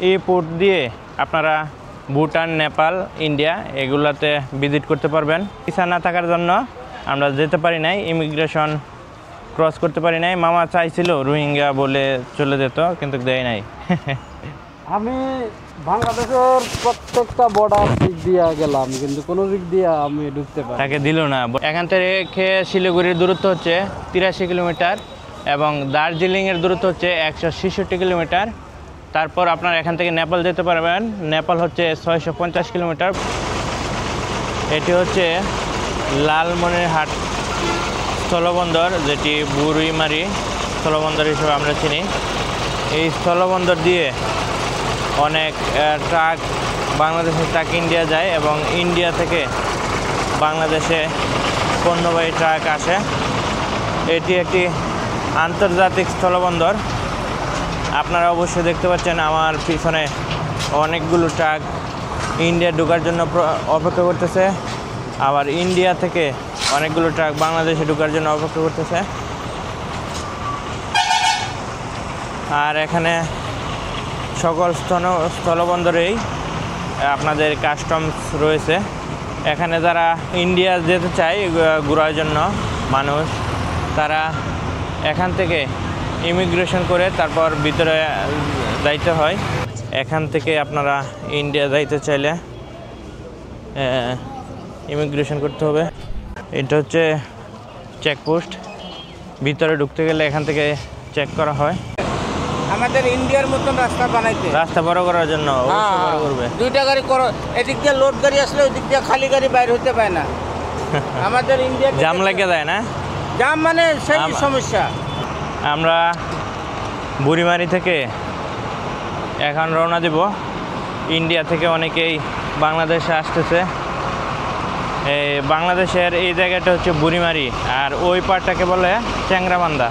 এই পোর্ট দিয়ে আপনারা ভুটান, নেপাল, ইন্ডিয়া এগুলাতে ভিজিট করতে পারবেন। ভিসা না থাকার জন্য আমরা যেতে পারি নাই, ইমিগ্রেশন ক্রস করতে পারি নাই। মামা চাইছিল রোহিঙ্গা বলে চলে যেত, কিন্তু দেয় নাই। আমি বাংলাদেশের প্রত্যেকটা বর্ডার দিক দিয়ে গেলাম, কিন্তু কোনো দিক দিয়ে আমি ঢুকতে পারি তাকে দিল না। এখান থেকে শিলিগুড়ির দূরত্ব হচ্ছে 83 কিলোমিটার এবং দার্জিলিংয়ের দূরত্ব হচ্ছে 166 কিলোমিটার। তারপর আপনার এখান থেকে নেপাল যেতে পারবেন। নেপাল হচ্ছে 650 কিলোমিটার। এটি হচ্ছে লালমনিরহাট স্থলবন্দর, যেটি বুড়িমারি স্থলবন্দর হিসেবে আমরা চিনি। এই স্থলবন্দর দিয়ে অনেক ট্রাক, বাংলাদেশের ট্রাক ইন্ডিয়া যায় এবং ইন্ডিয়া থেকে বাংলাদেশে পণ্যবাহী ট্রাক আসে। এটি একটি আন্তর্জাতিক স্থলবন্দর। আপনারা অবশ্যই দেখতে পাচ্ছেন আমার পিছনে অনেকগুলো ট্রাক ইন্ডিয়া ঢোকার জন্য অপেক্ষা করতেছে, আবার ইন্ডিয়া থেকে অনেকগুলো ট্রাক বাংলাদেশে ঢোকার জন্য অপেক্ষা করতেছে। আর এখানে সকল স্থলবন্দরেই আপনাদের কাস্টমস রয়েছে। এখানে যারা ইন্ডিয়া যেতে চায় ঘোরার জন্য মানুষ, তারা এখান থেকে ইমিগ্রেশন করে তারপর ভিতরে যাইতে হয়। এখান থেকে আপনারা ইন্ডিয়া যাইতে চাইলে ইমিগ্রেশন করতে হবে। এটা হচ্ছে চেকপোস্ট। ভিতরে ঢুকতে গেলে এখান থেকে চেক করা হয়। আমাদের ইন্ডিয়ার মতন রাস্তা বানাইতে, রাস্তা বড় করার জন্য অবশ্যই বড় করবে। দুইটা গাড়ি করো, এদিক দিয়ে লোড গাড়ি আসলে ওই দিক দিয়ে খালি গাড়ি বাইর হতে পারে না। আমাদের ইন্ডিয়া জাম লেগে যায় না? জাম মানে সেই সমস্যা। আমরা বুড়িমারি থেকে এখন রওনা দেব। ইন্ডিয়া থেকে অনেকেই বাংলাদেশে আসতেছে। বাংলাদেশের এই জায়গাটা হচ্ছে বুড়িমারি, আর ওই পারটাকে বলে চ্যাংরাবান্ধা।